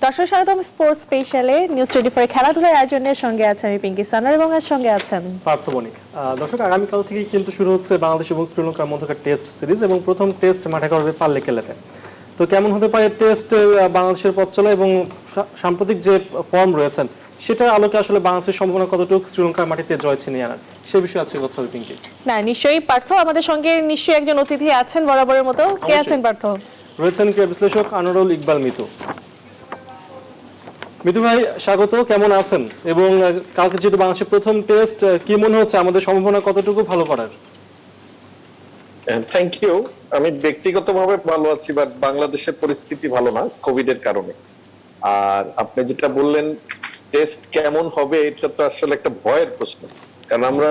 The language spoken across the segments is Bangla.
দর্শক স্বাগতম স্পোর্টস স্পেশালে নিউজ 24 এর খেলাধুলার আয়োজনের সঙ্গে আছে আমি পিঙ্কি সানার এবং এর সঙ্গে আছেন পার্থ বণিক। দর্শক আগামীকাল থেকে কিন্তু শুরু হচ্ছে বাংলাদেশ এবং শ্রীলঙ্কার মধ্যকার টেস্ট সিরিজ এবং প্রথম টেস্ট মাঠে করবে পাল্লেকেলেতে। তো কেমন হতে পারে টেস্ট বাংলাদেশের পথ চলা এবং সাম্প্রতিক যে ফর্ম রয়েছেন সেটার আলোকে আসলে বাংলাদেশের সম্ভাবনা কতটুকু শ্রীলঙ্কার মাটিতে জয় ছিনিয়ে আনার সে বিষয়ে আছে কথা হবে পিঙ্কি। না নিশ্চয়ই পার্থ আমাদের সঙ্গে নিশ্চয়ই একজন অতিথি আছেন বরাবরের মতো। কে আছেন পার্থ? রয়েছেন ক্রীড়া বিশ্লেষক আনোয়ারুল ইকবাল মিতু। মিতু ভাই স্বাগত, কেমন আছেন? এবং কালকে যেহেতু বাংলাদেশের প্রথম টেস্ট, কি মনে হচ্ছে আমাদের সম্ভাবনা কতটুকু ভালো করার? Thank you. আমি ব্যক্তিগতভাবে ভালো আছি, বাট বাংলাদেশের পরিস্থিতি ভালো না কোভিড এর কারণে। আর আপনি যেটা বললেন টেস্ট কেমন হবে, এটা তো আসলে একটা ভয়ের প্রশ্ন, কারণ আমরা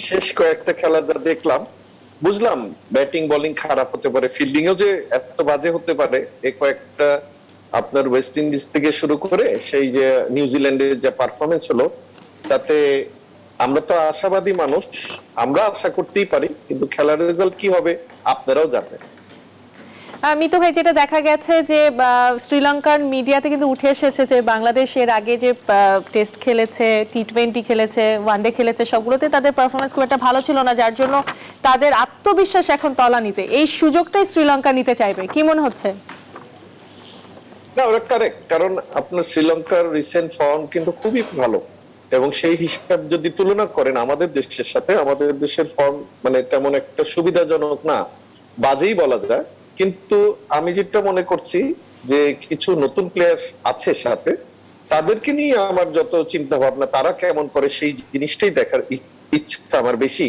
শেষ কয়েকটা খেলা যা দেখলাম বুঝলাম ব্যাটিং বোলিং খারাপ হতে পারে, ফিল্ডিং ও যে এত বাজে হতে পারে। এই কয়েকটা আপনার ওয়েস্ট ইন্ডিজ থেকে শুরু করে সেই যে নিউজিল্যান্ডের যে পারফরমেন্স হলো, তাতে আমরা তো আশাবাদী মানুষ, আমরা আশা করতেই পারি, কিন্তু খেলার রেজাল্ট কি হবে আপনারাও জানেন। মিতু ভাই, যেটা দেখা গেছে যে শ্রীলঙ্কার মিডিয়াতে কিন্তু উঠে এসেছে যে বাংলাদেশের আগে যে টেস্ট খেলেছে, টি-20 খেলেছে, ওয়ানডে খেলেছে, সবগুলোতে তাদের পারফরমেন্স খুব একটা ভালো ছিল না, যার জন্য তাদের আত্মবিশ্বাস এখন তলানিতে। এই সুযোগটাই শ্রীলঙ্কা নিতে চাইবে, কি মনে হচ্ছে? না, ওরা কারেক্ট, কারণ আপনার শ্রীলঙ্কার রিসেন্ট ফর্ম কিন্তু খুবই ভালো, এবং সেই হিসাব যদি তুলনা করেন আমাদের দেশের সাথে, আমাদের দেশের ফর্ম মানে তেমন একটা সুবিধাজনক না, বাজেই বলা যায়। কিন্তু আমি যেটা মনে করছি যে কিছু নতুন প্লেয়ার আছে সাথে, তাদেরকে নিয়ে আমার যত চিন্তা ভাবনা, তারা কেমন করে সেই জিনিসটাই দেখার ইচ্ছা আমার বেশি।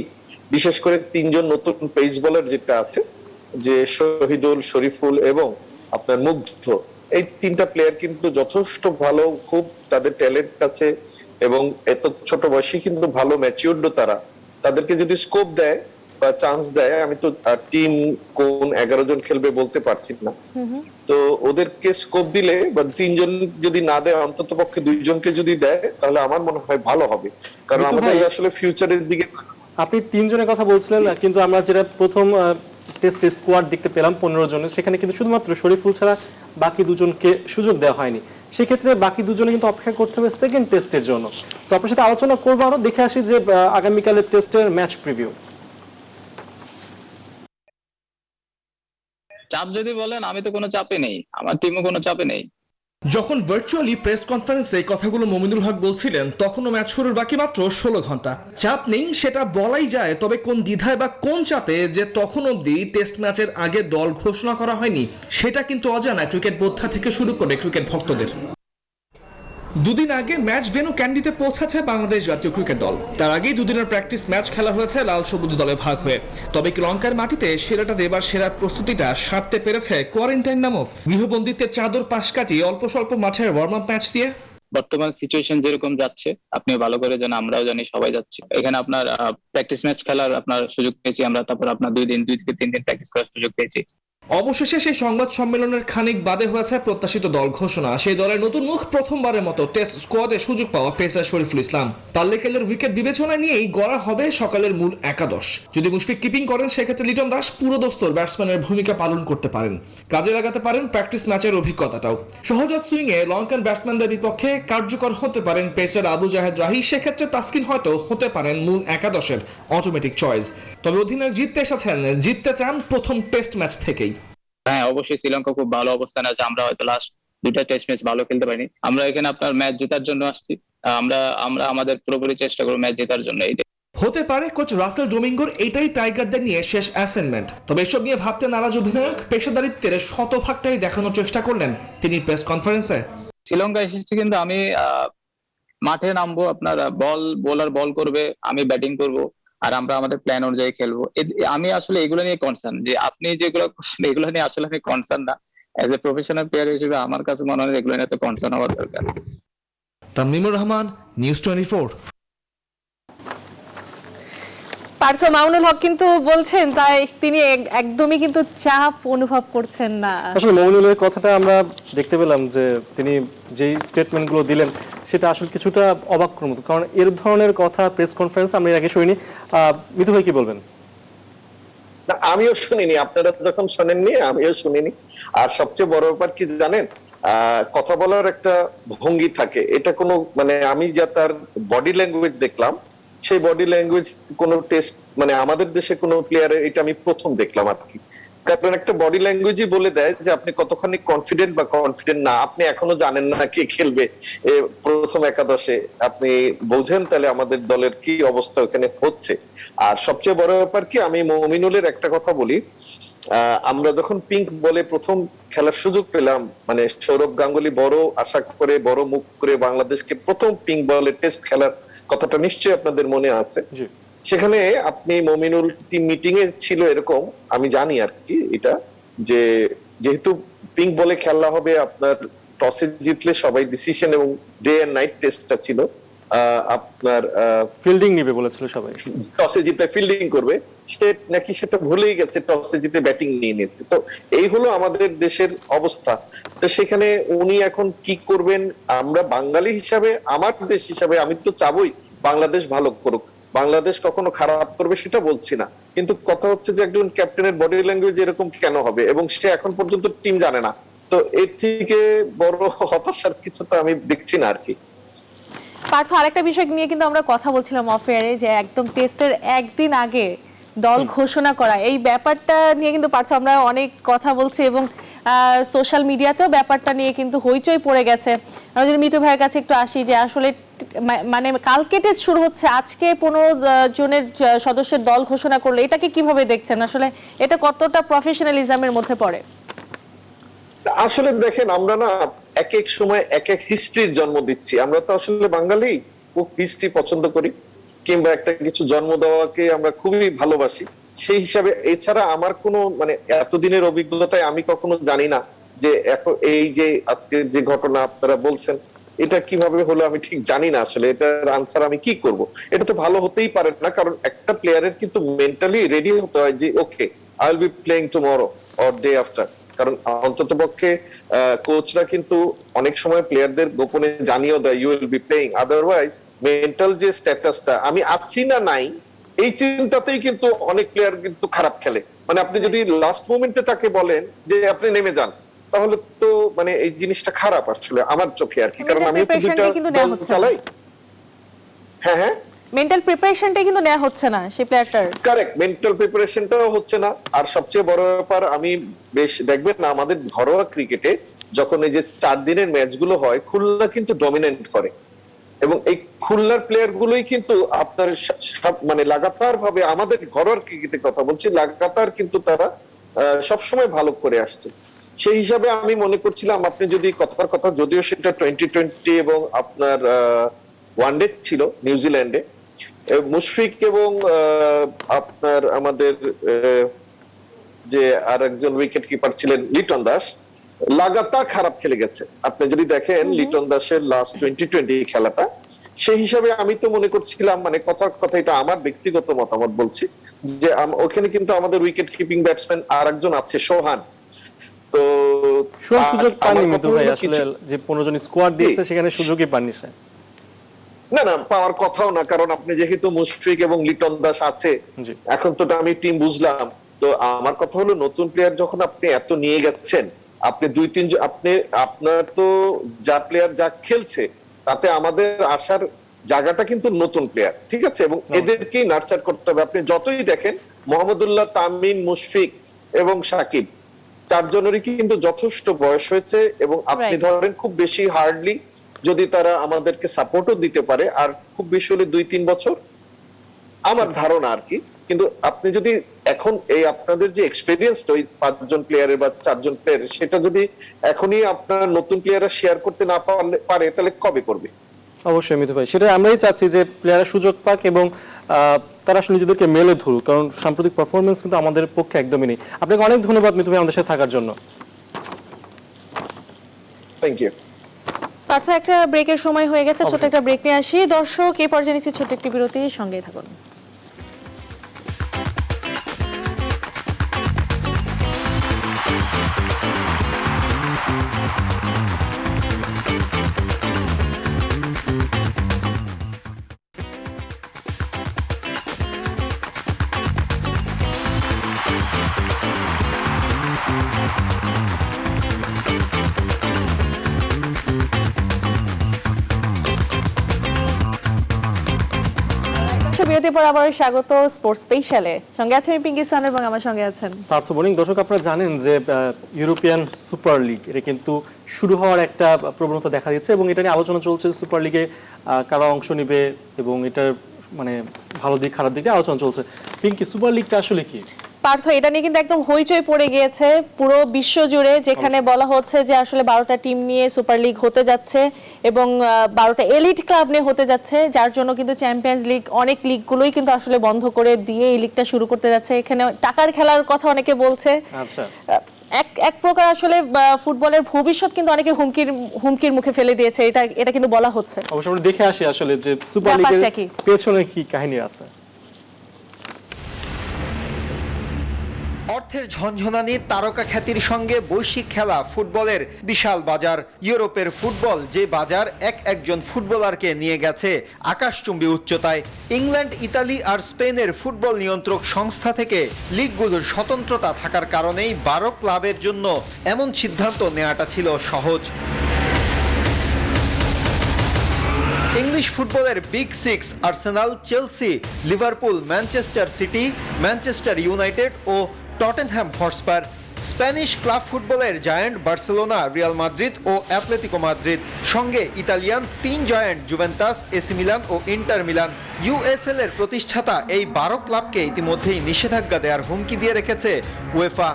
বিশেষ করে তিনজন নতুন পেস বোলার যেটা আছে, যে শহীদুল, শরীফুল এবং আপনার মুগ্ধ, এই তিনটা প্লেয়ার কিন্তু যথেষ্ট ভালো, খুব তাদের ট্যালেন্ট আছে এবং এত ছোট বয়সে কিন্তু ভালো ম্যাচিউরড তারা। তাদেরকে যদি স্কোপ দেয় বা চান্স দেয়, আমি তো টিম কোন 11 জন খেলবে বলতে পারছি না, তো ওদেরকে স্কোপ দিলে বা তিনজন যদি না দেয়, অন্তত পক্ষে দুইজনকে যদি দেয়, তাহলে আমার মনে হয় ভালো হবে, কারণ আমাদের আসলে ফিউচারের দিকে। আপনি তিনজনের কথা বলছিলেন, কিন্তু আমরা যেটা প্রথম টেস্ট স্কোয়াড দেখতে পেলাম 15 জনের, সেখানে কিন্তু শুধুমাত্র শরীফুল ছাড়া বাকি দুজনকে সুযোগ দেওয়া হয়নি। সেক্ষেত্রে বাকি দুজনে কিন্তু অপেক্ষা করতে হবে সেকেন্ড টেস্টের জন্য। তো আপনার সাথে আলোচনা করবো, আরো দেখে আসি যে আগামীকালের টেস্টের ম্যাচ প্রিভিউ। চাপ যদি বলেন, আমি তো কোনো চাপে নেই, আমার টিমও কোনো চাপে নেই। যখন ভার্চুয়ালি প্রেস কনফারেন্সে এই কথাগুলো মমিনুল হক বলছিলেন, তখনও ম্যাচ শুরুর বাকি মাত্র 16 ঘন্টা। চাপ নেই সেটা বলাই যায়, তবে কোন দ্বিধায় বা কোন চাপে যে তখন অবধি টেস্ট ম্যাচের আগে দল ঘোষণা করা হয়নি, সেটা কিন্তু অজানা ক্রিকেট বোদ্ধা থেকে শুরু করে ক্রিকেট ভক্তদের। দুদিন আগে ম্যাচ ভেন্যু ক্যান্ডিতে পৌঁছেছে বাংলাদেশ জাতীয় ক্রিকেট দল। তার আগেই দুদিনের প্র্যাকটিস ম্যাচ খেলা হয়েছে লাল সবুজ দলে ভাগ হয়ে। তবে লঙ্কার মাটিতে সেরাটা দেবার সেরার প্রস্তুতিটা সারতে পেরেছে কোয়ারেন্টাইন নামক গৃহবন্দিত্বের চাদর পাশ কাটিয়ে অল্প স্বল্প মাঠের ওয়ার্ম আপ ম্যাচ দিয়ে। বর্তমান সিচুয়েশন যেরকম যাচ্ছে, আপনি ভালো করে জানেন, আমরাও জানি, সবাই যাচ্ছে। এখানে আপনার প্র্যাকটিস ম্যাচ খেলার আপনার সুযোগ পেয়েছি আমরা, তারপর আপনার 2 থেকে 3 দিন প্র্যাকটিস করার সুযোগ পেয়েছি। অবশেষে সেই সংবাদ সম্মেলনের খানিক বাদে হয়েছে প্রত্যাশিত দল ঘোষণা। সেই দলের নতুন মুখ, প্রথমবারের মতো টেস্ট স্কোয়াডে সুযোগ পাওয়া পেসার শরীফুল ইসলাম। পাল্লেকেলের উইকেট বিবেচনা নিয়েই গড়া হবে সকালের মূল একাদশ। যদি মুশফিক কিপিং করেন, সেক্ষেত্রে লিটন দাস পুরোদস্তুর ব্যাটসম্যানের ভূমিকা পালন করতে পারেন, কাজে লাগাতে পারেন প্র্যাকটিস ম্যাচের অভিজ্ঞতাটাও। সহজাত সুইংয়ে লঙ্কান ব্যাটসম্যানদের বিপক্ষে কার্যকর হতে পারেন পেসার আবু জাহেদ রাহি, সেক্ষেত্রে তাসকিন হয়তো হতে পারেন মূল একাদশের অটোমেটিক চয়েস। তবে অধিনায়ক জিততে এসেছেন, জিততে চান প্রথম টেস্ট ম্যাচ থেকেই। হ্যাঁ, অবশ্যই শ্রীলঙ্কা খুব ভালো অবস্থানে আছে। আমরা হয়তো লাস্ট 2টা টেস্ট ম্যাচ ভালো খেলতে পারিনি। আমরা এখানে আপনার ম্যাচ জেতার জন্য আসছি। আমরা আমাদের পুরোপুরি চেষ্টা করব ম্যাচ জেতার জন্য। হতে পারে কোচ রাসেল ডোমিঙ্গোর এটাই টাইগারদের নিয়ে শেষ অ্যাসাইনমেন্ট। তবে এসব নিয়ে ভাবতে নারাজ অধিনায়ক পেশাদারিত্বের শতভাগটাই দেখানোর চেষ্টা করলেন তিনি প্রেস কনফারেন্সে। শ্রীলঙ্কা এসেছে, কিন্তু আমি মাঠে নামবো, আপনার বোলার বল করবে, আমি ব্যাটিং করব, আর আমরা আমাদের প্ল্যান অনুযায়ী খেলবো। আমি আসলে এগুলো নিয়ে কনসার্ন, যে আপনি যেগুলো এগুলো নিয়ে আসলে আমি কনসার্ন না। এজ এ প্রফেশনাল প্লেয়ার হিসেবে আমার কাছে মনে হয় এগুলো নিয়ে তো কনসার্ন হওয়ার দরকার। তামিমুর রহমান, নিউজ 24। পার্থ, মামুনুল হক কিন্তু বলছেন তাই তিনি একদমই কিন্তু চাপ অনুভব করছেন না। আসলে মামুনুলের কথাটা আমরা দেখতে পেলাম যে তিনি যেই স্টেটমেন্টগুলো দিলেন সেটা আসলে কিছুটা অবাক করার মতো, কারণ এর ধরনের কথা প্রেস কনফারেন্স আমরা আগে শুনিনি। মিতু ভাই কি বলবেন? না, আমিও শুনিনি, আপনারা যখন শোনেননি আমিও শুনিনি। আর সবচেয়ে বড় ব্যাপার কি জানেন, কথা বলার একটা ভঙ্গি থাকে, এটা কোনো মানে আমি যা তার বডি ল্যাঙ্গুয়েজ দেখলাম, সেই বডি ল্যাঙ্গুয়েজ কোনো টেস্ট মানে আমাদের দেশে কোনো প্লেয়ারের এটা আমি প্রথম দেখলাম আর কি। কারণ একটা বডি ল্যাঙ্গুয়েজই বলে দেয় যে আপনি কতখানি কনফিডেন্ট বা কনফিডেন্ট না। আপনি এখনো জানেন না কে খেলবে প্রথম একাদশে, আপনি বোঝেন তাহলে আমাদের দলের কি অবস্থা ওখানে হচ্ছে। আর সবচেয়ে বড় ব্যাপার কি, আমি মমিনুলের একটা কথা বলি, আমরা যখন পিঙ্ক বলে প্রথম খেলার সুযোগ পেলাম, মানে সৌরভ গাঙ্গুলি বড় আশা করে বড় মুখ করে বাংলাদেশকে প্রথম পিঙ্ক বলে টেস্ট খেলার কথাটা নিশ্চয়ই আপনাদের মনে আছে। সেখানে আপনি মমিনুল টিম মিটিং এ ছিল এরকম আমি জানি আর কি, এটা যে যেহেতু পিঙ্ক বলে খেলা হবে, আপনার টসে জিতলে সবাই ডিসিশন এবং ডে এন্ড নাইট টেস্টটা ছিল, আপনার ফিল্ডিং নিবে বলেছিল সবাই, টসে জিতে ফিল্ডিং করবে, সে নাকি সেটা ভুলেই গেছে, টসে জিতে ব্যাটিং নিয়ে নিয়েছে। তো এই হলো আমাদের দেশের অবস্থা। তো সেখানে উনি এখন কি করবেন, আমরা বাঙালি হিসাবে, আমার দেশ হিসাবে আমি তো চাবই বাংলাদেশ ভালো করুক, বাংলাদেশ কখনো খারাপ করবে সেটা বলছি না, কিন্তু কথা হচ্ছে যে একজন ক্যাপ্টেনের বডি ল্যাঙ্গুয়েজ এরকম কেন হবে, এবং সে এখন পর্যন্ত টিম জানে না। তো এর থেকে বড় হতাশার কিছু তো আমি দেখছি না আর কি। পার্থ, আরেকটা বিষয় নিয়ে কিন্তু আমরা কথা বলছিলাম অফ এয়ারে, যে একদম টেস্টের একদিন আগে দল ঘোষণা করা, এই ব্যাপারটা নিয়ে কিন্তু পার্থ আমরা অনেক কথা বলছি এবং সোশ্যাল মিডিয়াতেও ব্যাপারটা নিয়ে কিন্তু হইচই পড়ে গেছে। আমরা যদি মিতু ভাইয়ের কাছে একটু আসি, যে আসলে মানে কালকে টেস্ট শুরু হচ্ছে, আজকে 15 জনের সদস্যের দল ঘোষণা করলে এটাকে কিভাবে দেখছেন? আসলে এটা কতটা প্রফেশনালিজমের মধ্যে পড়ে? আসলে দেখেন, আমরা না এক এক সময় এক এক হিস্ট্রির জন্ম দিচ্ছি। আমরা তো আসলে বাঙালি, খুব হিস্ট্রি পছন্দ করি, কিংবা একটা কিছু জন্ম দেওয়াকে আমরা খুবই ভালোবাসি। সেই হিসাবে এছাড়া আমার কোনো মানে এতদিনের অভিজ্ঞতায় আমি কখনো জানি না যে এখন এই যে আজকের যে ঘটনা আপনারা বলছেন এটা কিভাবে হলো, আমি ঠিক জানি না আসলে এটার আনসার আমি কি করব। এটা তো ভালো হতেই পারে না, কারণ একটা প্লেয়ারের কিন্তু মেন্টালি রেডি হতে হয় যে okay I will be playing tomorrow or day after. কারণ অন্তত পক্ষে কোচরা কিন্তু অনেক সময় প্লেয়ারদের গোপনে জানিয়েও দেয় you will be playing, otherwise mental যে স্ট্যাটাসটা আমি আছি না নাই এই চিন্তাতেই কিন্তু অনেক প্লেয়ার কিন্তু খারাপ খেলে। মানে আপনি যদি লাস্ট মোমেন্টে তাকে বলেন যে আপনি নেমে যান, তাহলে তো মানে এই জিনিসটা খারাপ আসলে আমার চোখে আর কি। কারণ আমি তো দুইটা দল চালাই। হ্যাঁ হ্যাঁ, মেন্টাল প্রিপারেশনটাই কিন্তু নেওয়া হচ্ছে না সেই প্লেয়ারটার। কারেক্ট, মেন্টাল প্রিপারেশনটাও হচ্ছে না। আর সবচেয়ে বড় ব্যাপার, আমি বেশ দেখবেন না আমাদের ঘরোয়া ক্রিকেটে যখন এই যে 4 দিনের ম্যাচগুলো হয়, খুলনা কিন্তু ডমিনেন্ট করে, এবং এই খুলনার প্লেয়ার গুলোই কিন্তু আপনার মানে লাগাতার ভাবে আমাদের ঘরোয়া ক্রিকেটের কথা বলছি, লাগাতার কিন্তু তারা সবসময় ভালো করে আসছে। সেই হিসাবে আমি মনে করছিলাম আপনি যদি কথার কথা, যদিও সেটা 2020 এবং আপনার ওয়ানডে ছিল নিউজিল্যান্ডে, মুশফিক এবং আপনার আমাদের যে আর একজন উইকেট কিপার ছিলেন লিটন দাস লাগাতার খারাপ খেলে গেছে। আপনি যদি দেখেন লিটন দাসের লাস্ট 2020 খেলাটা, সেই হিসাবে আমি তো মনে করছিলাম, মানে কথার কথা এটা আমার ব্যক্তিগত মতামত বলছি, যে ওখানে কিন্তু আমাদের উইকেট কিপিং ব্যাটসম্যান আর একজন আছে সোহান। তো সুযোগ পাননি মিতু ভাই, আসলে যে 15 জন স্কোয়াড দিয়েছে সেখানে সুযোগই পাননি সে। না না, পাওয়ার কথাও না, কারণ আপনি যেহেতু মুশফিক এবং লিটন দাস আছে, এখন তো আমি টিম বুঝলাম। তো আমার কথা হলো, নতুন প্লেয়ার যখন আপনি এত নিয়ে গেছেন, আপনি 2-3 আপনি আপনার তো যা প্লেয়ার যা খেলছে তাতে আমাদের আসার জায়গাটা কিন্তু নতুন প্লেয়ার, ঠিক আছে, এবং এদেরকেই নার্চার করতে হবে। আপনি যতই দেখেন মোহাম্মদুল্লাহ, তামিম, মুশফিক এবং সাকিব 4 জনেরই কিন্তু যথেষ্ট বয়স হয়েছে, এবং আপনি ধরেন খুব বেশি হার্ডলি যদি তারা আমাদেরকে সাপোর্টও দিতে পারে, আর খুব বেশি হলে 2-3 বছর আমার ধারণা আর কি। কিন্তু আপনি যদি এখন এই আপনাদের যে এক্সপেরিয়েন্স ওই 5 জন প্লেয়ারের বা 4 জন প্লেয়ার, সেটা যদি এখনই আপনার নতুন প্লেয়াররা শেয়ার করতে না পারে, তাহলে কবে করবে? অবশ্যই মিতু ভাই, সেটা আমরাই চাচ্ছি যে প্লেয়াররা সুযোগ পাক এবং তারা আসলে নিজেদেরকে মেলে ধরুক, কারণ সাম্প্রতিক পারফরমেন্স কিন্তু আমাদের পক্ষে একদমই নেই। আপনাকে অনেক ধন্যবাদ মিতু ভাই আমাদের সাথে থাকার জন্য। Thank you. পার্থ, একটা ব্রেকের সময় হয়ে গেছে, ছোট একটা ব্রেক নিয়ে আসি। দর্শক, এই পর্যায়ে নিচ্ছি ছোট একটি বিরতি, সঙ্গেই থাকুন। বিরতির পর আবার স্বাগত স্পোর্টস স্পেশালে। সঙ্গে আছে আমি পিঙ্কি সান এবং আমার সঙ্গে আছেন পার্থ বোলিং। দর্শক আপনারা জানেন যে ইউরোপিয়ান সুপার লিগ এটা কিন্তু শুরু হওয়ার একটা প্রবণতা দেখা দিচ্ছে এবং এটা নিয়ে আলোচনা চলছে সুপার লিগে কারা অংশ নেবে এবং এটার মানে ভালো দিক খারাপ দিকে আলোচনা চলছে। পিঙ্কি, সুপার লিগটা আসলে কি? পার্থ, এটা নিয়ে কিন্তু একদম হইচই পড়ে গিয়েছে পুরো বিশ্ব জুড়ে, যেখানে বলা হচ্ছে যে আসলে 12টা টিম নিয়ে সুপার লিগ হতে যাচ্ছে এবং 12টা এলিট ক্লাব নিয়ে হতে যাচ্ছে, যার জন্য কিন্তু চ্যাম্পিয়ন্স লিগ অনেক লিগগুলোই কিন্তু আসলে বন্ধ করে দিয়ে এই লিগটা শুরু করতে যাচ্ছে। এখানে টাকার খেলার কথা অনেকে বলছে। আচ্ছা, এক প্রকার আসলে ফুটবলের ভবিষ্যৎ কিন্তু অনেকে হুমকির মুখে ফেলে দিয়েছে, এটা কিন্তু বলা হচ্ছে। অবশ্যই আমরা দেখে আসি আসলে যে সুপার ব্যাপারটা লিগের কি? পেছনে কি কাহিনী আছে। অর্থের ঝনঝনানি, তারকা খ্যাতির সঙ্গে বৈশ্বিক খেলা ফুটবলের বিশাল বাজার। ইউরোপের ফুটবল যে বাজার একজন ফুটবলারকে নিয়ে গেছে আকাশচুম্বী উচ্চতায়। ইংল্যান্ড, ইতালি আর স্পেনের ফুটবল নিয়ন্ত্রক সংস্থা থেকে লিগগুলোর স্বতন্ত্রতা থাকার কারণেই 12 ক্লাবের জন্য এমন সিদ্ধান্ত নেওয়াটা ছিল সহজ। ইংলিশ ফুটবলের big six Arsenal, Chelsea, Liverpool, Manchester City, Manchester United ও টটেনহ্যাম হটস্পার। স্প্যানিশ ক্লাব ফুটবলের জায়ান্ট বার্সেলোনা, রিয়াল মাদ্রিদ ও অ্যাটলেটিকো মাদ্রিদ। সঙ্গে Italian 3 giant Juventus, AC Milan ও ইন্টার মিলান। ইউএসএল এর প্রতিষ্ঠাতা এই 12 ক্লাবকে ইতিমধ্যেই নিষেধাজ্ঞা দেওয়ার হুমকি দিয়ে রেখেছে উয়েফা।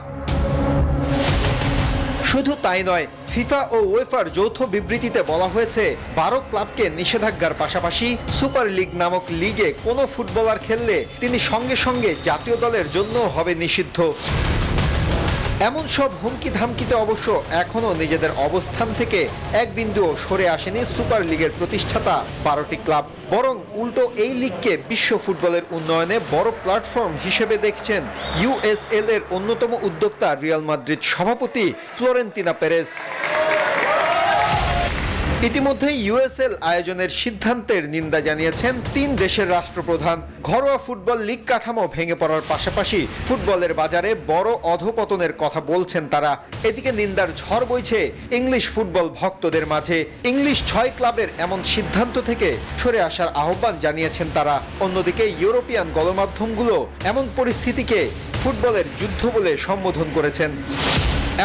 শুধু তাই নয়, ফিফা ও উয়েফার যৌথ বিবৃতিতে বলা হয়েছে 12 ক্লাবকে নিষেধাজ্ঞার পাশাপাশি সুপার লিগ নামক লিগে কোনো ফুটবলার খেললে তিনি সঙ্গে সঙ্গে জাতীয় দলের জন্য হবে নিষিদ্ধ। এমন সব হুমকি ধামকিতে অবশ্য এখনো নিজেদের অবস্থান থেকে এক বিন্দুও সরে আসেনি সুপার লিগের প্রতিষ্ঠাতা 12টি ক্লাব। বরং উল্টো এই লিগকে বিশ্ব ফুটবলের উন্নয়নে বড় প্ল্যাটফর্ম হিসেবে দেখছেন ইউএসএল এর অন্যতম উদ্যোক্তা রিয়াল মাদ্রিদ সভাপতি ফ্লোরেন্তিনো পেরেজ। ইতিমধ্যে ইউএসএল আয়োজনের সিদ্ধান্তের নিন্দা জানিয়েছেন 3 দেশের রাষ্ট্রপ্রধান। ঘরোয়া ফুটবল লিগ কাঠামো ভেঙে পড়ার পাশাপাশি ফুটবলের বাজারে বড় অধপতনের কথা বলছেন তারা। এদিকে নিন্দার ঝড় বইছে ইংলিশ ফুটবল ভক্তদের মাঝে। ইংলিশ 6 ক্লাবের এমন সিদ্ধান্ত থেকে সরে আসার আহ্বান জানিয়েছেন তারা। অন্যদিকে ইউরোপিয়ান গণমাধ্যমগুলো এমন পরিস্থিতিকে ফুটবলের যুদ্ধ বলে সম্বোধন করেছেন।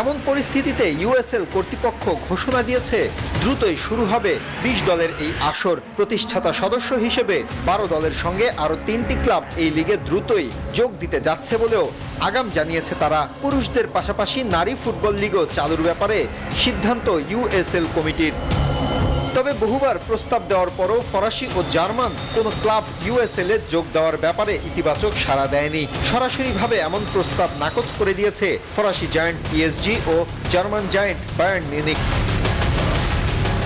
এমন পরিস্থিতিতে ইউএসএল কর্তৃপক্ষ ঘোষণা দিয়েছে দ্রুতই শুরু হবে 20 দলের এই আসর। প্রতিষ্ঠাতা সদস্য হিসেবে 12 দলের সঙ্গে আরো 3টি ক্লাব এই লিগে দ্রুতই যোগ দিতে যাচ্ছে বলেও আগাম জানিয়েছে তারা। পুরুষদের পাশাপাশি নারী ফুটবল লিগও চালুর ব্যাপারে সিদ্ধান্ত ইউএসএল কমিটির। তবে বহুবার প্রস্তাব দেওয়ার পরও ফরাসি ও জার্মান কোনো ক্লাব ইউএসএল এ যোগ দেওয়ার ব্যাপারে ইতিবাচক সাড়া দেয়নি। সরাসরিভাবে এমন প্রস্তাব নাকচ করে দিয়েছে ফরাসি জায়ান্ট পিএসজি ও German giant Bayern Munich.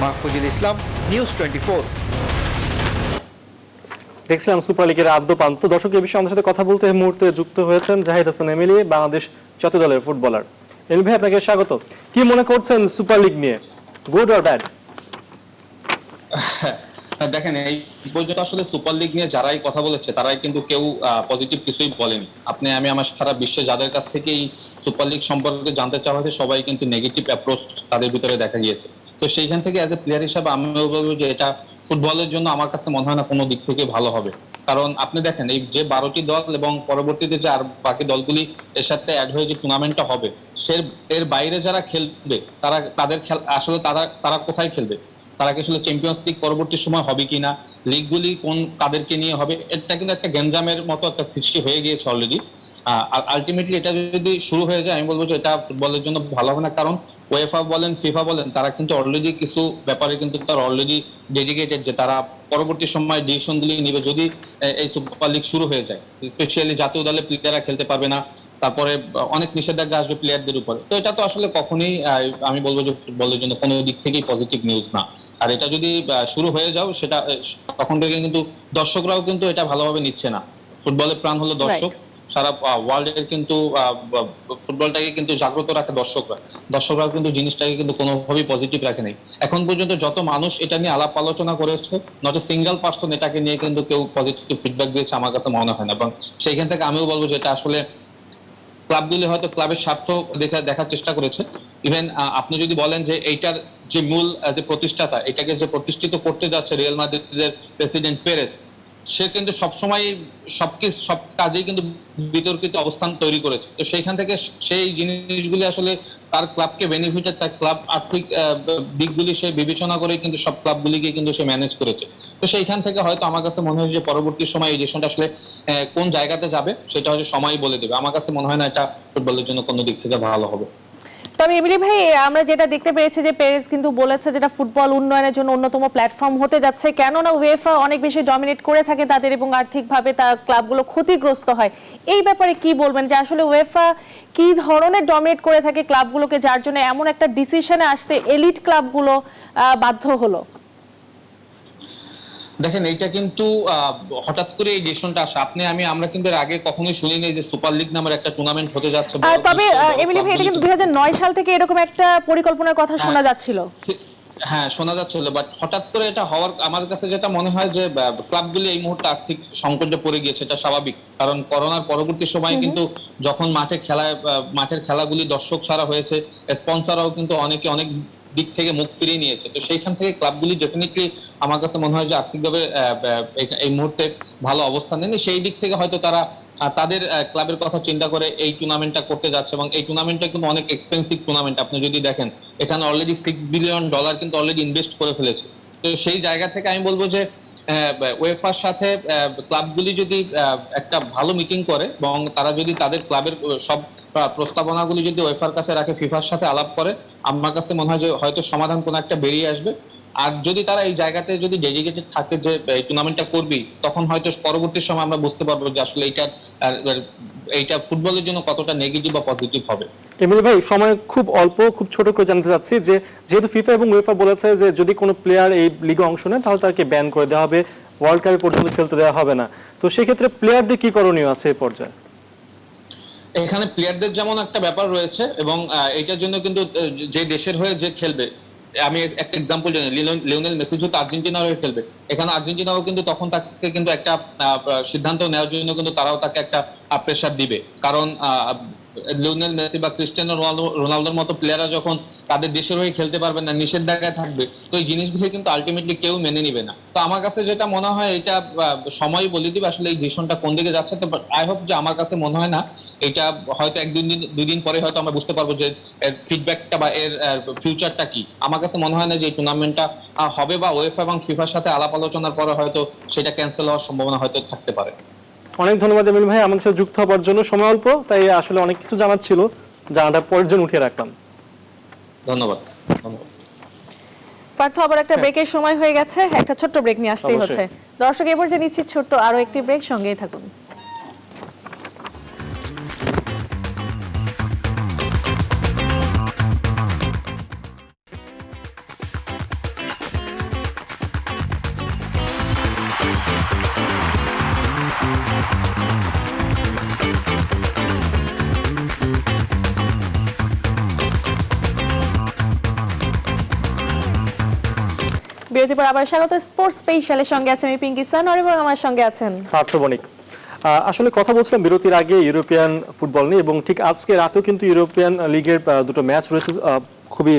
Mahfuzul Islam, news 24। দেখছিলাম সুপার লিগের আদ্যপান্ত। দর্শক, এই বিষয়ে আমাদের সাথে কথা বলতে এই মুহূর্তে যুক্ত হয়েছেন জাহিদ হাসান এমিলি, বাংলাদেশ জাতীয় দলের ফুটবলার। এমিলি ভাই, আপনাকে স্বাগত। কি মনে করছেন সুপার লিগ নিয়ে, গুড অর ব্যাড? দেখেন, এই পর্যন্ত আসলে সুপার লিগ নিয়ে যারাই কথা বলেছে তারাই কিন্তু কেউ পজিটিভ কিছুই বলেনি। আমি আমার সারা বিশ্বে যাদের কাছ থেকে এই সুপার লিগ সম্পর্কে জানতে চাওয়া হয়েছে সবাই কিন্তু নেগেটিভ অ্যাপ্রোচ তাদের ভিতরে দেখা গিয়েছে। তো সেইখান থেকে অ্যাজ এ প্লেয়ার হিসাবে আমিও বলবো যে এটা ফুটবলের জন্য আমার কাছে মনে হয় না কোনো দিক থেকে ভালো হবে। কারণ আপনি দেখেন, এই যে 12টি দল এবং পরবর্তীতে যে আর বাকি দলগুলি এর সাথে অ্যাড হয়ে যে টুর্নামেন্টটা হবে, এর বাইরে যারা খেলবে তাদের আসলে তারা কোথায় খেলবে? তারা কি আসলে চ্যাম্পিয়ন্স লিগ পরবর্তী সময় হবে কিনা, লিগগুলি কোন কাদেরকে নিয়ে হবে, এটা কিন্তু একটা গ্যাঞ্জামের মতো একটা সৃষ্টি হয়ে গিয়েছে অলরেডি। আলটিমেটলি এটা যদি শুরু হয়ে যায়, আমি বলবো যে এটা ফুটবলের জন্য ভালো হবে না। কারণ ওয়েফা বলেন, ফিফা বলেন, তারা কিন্তু অলরেডি কিছু ব্যাপারে কিন্তু তারা অলরেডি ডেডিকেটেড যে তারা পরবর্তী সময় ডিসিশনগুলি নিবে যদি এই সুপার লিগ শুরু হয়ে যায়। স্পেশালি জাতীয় দলে প্লেয়াররা খেলতে পারবে না, তারপরে অনেক নিষেধাজ্ঞা আসবে প্লেয়ারদের উপরে। তো এটা তো আসলে কখনোই আমি বলবো যে ফুটবলের জন্য কোনো দিক থেকেই পজিটিভ নিউজ না। আর এটা যদি শুরু হয়ে যাও, সেটা তখন থেকে কিন্তু দর্শকরাও কিন্তু এটা ভালোভাবে নিচ্ছে না। ফুটবলের প্রাণ হলো দর্শক। সারা ওয়ার্ল্ডের কিন্তু ফুটবলটাকে কিন্তু জাগ্রত রাখে দর্শকরাও কিন্তু জিনিসটাকে কিন্তু কোনোভাবেই পজিটিভ রাখে নাই। এখন পর্যন্ত যত মানুষ এটা নিয়ে আলাপ আলোচনা করেছে, নট এ সিঙ্গেল পার্সন এটাকে নিয়ে কিন্তু কেউ পজিটিভ ফিডব্যাক দিয়েছে আমার কাছে মনে হয় না। এবং সেইখান থেকে আমিও বলবো যে এটা আসলে ক্লাবগুলি হয়তো ক্লাবের স্বার্থ দেখার চেষ্টা করেছে। ইভেন আপনি যদি বলেন যে এইটার যে মূল যে প্রতিষ্ঠাতা, এটাকে যে প্রতিষ্ঠিত করতে যাচ্ছে রিয়াল মাদ্রিদের প্রেসিডেন্ট পেরেজ, সে কিন্তু সবসময় সব কাজেই কিন্তু বিতর্কিত অবস্থান তৈরি করেছে। তো সেইখান থেকে সেই জিনিসগুলি আসলে তার ক্লাবকে বেনিফিটেড, তার ক্লাব আর্থিক দিকগুলি সে বিবেচনা করে কিন্তু সব ক্লাবগুলিকে কিন্তু সে ম্যানেজ করেছে। তো সেইখান থেকে হয়তো আমার কাছে মনে হয় যে পরবর্তী সময় এই ডিসিশনটা আসলে কোন জায়গাতে যাবে সেটা হয়তো সময় বলে দেবে। আমার কাছে মনে হয় না এটা ফুটবলের জন্য কোনো দিক থেকে ভালো হবে। তবে এমিলি ভাই, আমরা যেটা দেখতে পেরেছি যে পেরেজ কিন্তু বলেছে যেটা ফুটবল উন্নয়নের জন্য অন্যতম প্ল্যাটফর্ম হতে যাচ্ছে, কেননা উয়েফা অনেক বেশি ডমিনেট করে থাকে তাদের এবং আর্থিকভাবে তার ক্লাবগুলো ক্ষতিগ্রস্ত হয়। এই ব্যাপারে কি বলবেন যে আসলে উয়েফা কি ধরনের ডমিনেট করে থাকে ক্লাবগুলোকে, যার জন্য এমন একটা ডিসিশনে আসতে এলিট ক্লাবগুলো বাধ্য হলো? দেখেন, এইটা কিন্তু হঠাৎ করে এই ডিসিশনটা আসে। আমরা কিন্তু এর আগে কখনোই শুনিনি যে সুপার লিগ নামের একটা টুর্নামেন্ট হতে যাচ্ছে। তবে এমিলি ভাই, এটা কিন্তু 2009 সাল থেকে এরকম একটা পরিকল্পনার কথা শোনা যাচ্ছিল। হ্যাঁ, শোনা যাচ্ছিল, বাট হঠাৎ করে এটা হওয়ার আমার কাছে যেটা মনে হয় যে ক্লাবগুলি এই মুহূর্তে আর্থিক সংকটে পড়ে গিয়েছে, এটা স্বাভাবিক। কারণ করোনার পরবর্তী সময় কিন্তু যখন মাঠের খেলাগুলি দর্শক ছাড়া হয়েছে, স্পন্সররাও কিন্তু অনেক দিক থেকে মুখ ফিরিয়ে নিয়েছে। তো সেইখান থেকে ক্লাবগুলি ডেফিনেটলি আমার কাছে মনে হয় যে আর্থিকভাবে এই মুহূর্তে ভালো অবস্থান নেই। সেই দিক থেকে হয়তো তারা তাদের ক্লাবের কথা চিন্তা করে এই টুর্নামেন্টটা করতে যাচ্ছে, এবং এই টুর্নামেন্টটা কিন্তু অনেক এক্সপেন্সিভ টুর্নামেন্ট। আপনি যদি দেখেন, এখানে অলরেডি $6 বিলিয়ন কিন্তু অলরেডি ইনভেস্ট করে ফেলেছে। তো সেই জায়গা থেকে আমি বলবো যে উয়েফার সাথে ক্লাবগুলি যদি একটা ভালো মিটিং করে এবং তারা যদি তাদের ক্লাবের সব প্রস্তাবনাগুলি যদি উয়েফার কাছে রাখে, ফিফার সাথে আলাপ করে, আমার কাছে মনে হয় যে হয়তো সমাধান কোনো একটা বেরিয়ে আসবে। আর যদি তারা এই জায়গাতে যদি ডেডিকেটেড থাকে যে এই টুর্নামেন্টটা করবি, তখন হয়তো পরবর্তী সময় আমরা বুঝতে পারবো যে আসলে এইটা ফুটবলের জন্য কতটা নেগেটিভ বা পজিটিভ হবে। এমনি ভাই, সময় খুব অল্প, খুব ছোট করে জানতে চাচ্ছি যে যেহেতু ফিফা এবং উয়েফা বলেছে যে যদি কোনো প্লেয়ার এই লিগে অংশ নেয় তাহলে তাকে ব্যান করে দেওয়া হবে, ওয়ার্ল্ড কাপে পর্যন্ত খেলতে দেওয়া হবে না, তো সেক্ষেত্রে প্লেয়ারদের কি করণীয় আছে এই পর্যায়ে? এখানে প্লেয়ারদের যেমন একটা ব্যাপার রয়েছে, এবং এটার জন্য কিন্তু যে দেশের হয়ে যে খেলবে, আমি একটা এক্সাম্পল জানি, লিওনেল মেসি যেহেতু আর্জেন্টিনার হয়ে খেলবে, এখানে আর্জেন্টিনাও কিন্তু তখন তাকে কিন্তু একটা সিদ্ধান্ত নেওয়ার জন্য কিন্তু তারাও তাকে একটা প্রেসার দিবে। কারণ লিওনেল মেসি বা ক্রিস্টিয়ানো রোনালদোর মতো প্লেয়াররা যখন তাদের দেশের হয়ে খেলতে পারবে না, নিষেধাজ্ঞায় থাকবে, তো এই জিনিসগুলো কিন্তু আলটিমেটলি কেউ মেনে নিবে না। তো আমার কাছে যেটা মনে হয়, এটা সময় বলে দিবে আসলে এই ডিসিশনটা কোন দিকে যাচ্ছে। তো আই হোপ যে আমার কাছে মনে হয় না এটা হয়তো দুদিন পরে হয়তো আমরা বুঝতে পারবো যে এর ফিডব্যাকটা বা এর ফিউচারটা কি। আমার কাছে মনে হয় না যে এই টুর্নামেন্টটা হবে, বা ওয়েফা এবং ফিফার সাথে আলাপ আলোচনার পরে হয়তো সেটা ক্যান্সেল হওয়ার সম্ভাবনা হয়তো থাকতে পারে। অনেক ধন্যবাদ এমিল ভাই আমাদের সাথে যুক্ত হওয়ার জন্য। সময় অল্প, তাই আসলে অনেক কিছু জানার ছিল, জানাটা পরের জন্য উঠিয়ে রাখলাম। ধন্যবাদ। পার্থ, আবার একটা ব্রেকের সময় হয়ে গেছে, একটা ছোট্ট ব্রেক নিয়ে আসতেই হচ্ছে। দর্শক, এবার যে নিচ্ছি ছোট্ট আরো একটি ব্রেক, সঙ্গেই থাকুন। বিরতির পর আবার স্বাগত স্পোর্টস স্পেশালের সঙ্গে আছেন আমি পিঙ্কি সানোয়ার এবং আমার সঙ্গে আছেন পার্থ বণিক। আসলে কথা বলছিলাম বিরতির আগে ইউরোপিয়ান ফুটবল নিয়ে, এবং ঠিক আজকে রাতেও কিন্তু ইউরোপিয়ান লিগের দুটো ম্যাচ রয়েছে, খুবই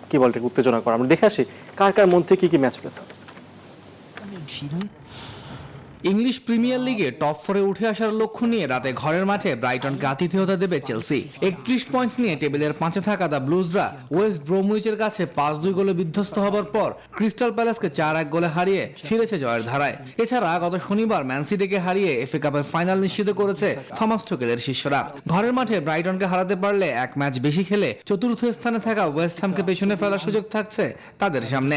কি বলতে উত্তেজনা করা। আমরা দেখে আসি কার কার মধ্যে কি ম্যাচ রয়েছে। ইংলিশ প্রিমিয়ার লিগে টপ 4-এ উঠে আসার লক্ষ্য নিয়ে রাতে ঘরের মাঠে ব্রাইটনকে আতিথেয়তা দেবে চেলসি। 31 পয়েন্টস নিয়ে টেবিলের 5-এ থাকা দ্য ব্লুজরা ওয়েস্ট ব্রোমউইচের কাছে 5-2 গোলে বিধ্বস্ত হবার পর ক্রিস্টাল প্যালেসকে 4-1 গোলে হারিয়ে ফিরেছে জয়ের ধারায়। এছাড়া গত শনিবার ম্যান সিটিকে হারিয়ে এফএ কাপের ফাইনাল নিশ্চিত করেছে থমাস টুকেলের শিষ্যরা। ঘরের মাঠে ব্রাইটনকে হারাতে পারলে এক ম্যাচ বেশি খেলে চতুর্থ স্থানে থাকা ওয়েস্ট হ্যামকে পেছনে ফেলার সুযোগ থাকছে তাদের সামনে।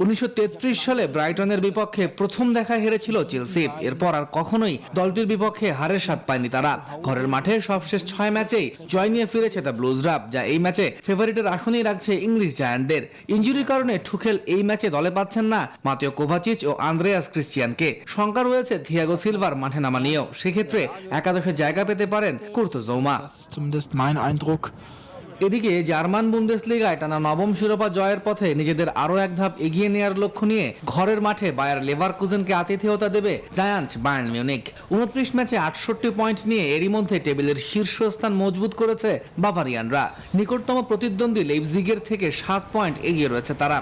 1933 সালে ব্রাইটনের বিপক্ষে প্রথম দেখায় হেরেছিল চেলসি, এরপর আর কখনোই দলটির বিপক্ষে হারের স্বাদ পায়নি তারা। ঘরের মাঠে সবশেষ 6 ম্যাচেই জয় নিয়ে ফিরেছে দ্য ব্লুজরা, যা এই ম্যাচে ফেভারিটের আসনেই রাখছে ইংলিশ জায়ান্টদের। ইনজুরির কারণে টুখেল এই ম্যাচে দলে পাচ্ছেন না মাতিও কোভাচিচ ও আন্দ্রেয়াস ক্রিস্টিয়ানকে। শঙ্কা রয়েছে থিয়াগো সিলভার মাঠে নামা নিয়েও, সেক্ষেত্রে একাদশে জায়গা পেতে পারেন কুর্তো জৌমা। এদিকে জার্মান বুন্দেসলিগায় টানা 9ম শিরোপা জয়ের পথে নিজেদের আরও এক ধাপ এগিয়ে নেওয়ার লক্ষ্য নিয়ে ঘরের মাঠে বায়ার লেভারকুজেনকে আতিথেয়তা দেবে জায়ান্ট বায়ার্ন মিউনিখ। 29 ম্যাচে 68 পয়েন্ট নিয়ে এরই মধ্যে টেবিলের শীর্ষস্থান মজবুত করেছে বাভারিয়ানরা। নিকটতম প্রতিদ্বন্দ্বী লেইপজিগের থেকে 7 পয়েন্ট এগিয়ে রয়েছে তারা।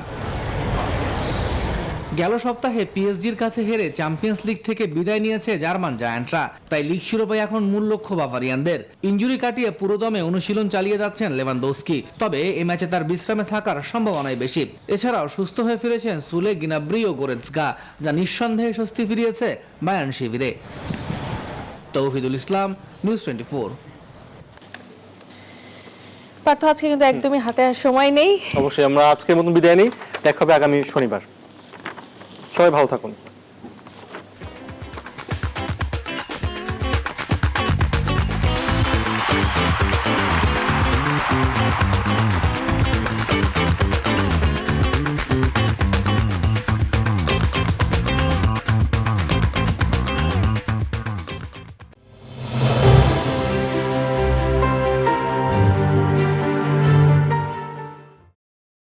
গেল সপ্তাহে পিএসজির কাছে হেরে চ্যাম্পিয়ন্স লিগ থেকে বিদায় নিয়েছে জার্মান জায়ান্টরা, তাই লিগ শিরোপায় এখন মূল লক্ষ্য বাভারিয়ানদের। ইনজুরি কাটিয়ে পুরোদমে অনুশীলন চালিয়ে যাচ্ছেন লেভানডোস্কি, তবে এই ম্যাচে তার বিশ্রামে থাকার সম্ভাবনাই বেশি। এছাড়াও সুস্থ হয়ে ফিরেছেন সুলে, গিনাব্রি ও গোরেৎসকা, যা নিঃসন্দেহে স্বস্তি ফিরিয়েছে বায়ার্ন শিবিরে। তৌহিদুল ইসলাম, নিউজ 24। পার্থ, আজকে কিন্তু একদমই হাতে আর সময় নেই। অবশ্যই আমরা আজকের মতন বিদায় নিই, দেখা হবে আগামী শনিবার। সবাই ভালো থাকুন।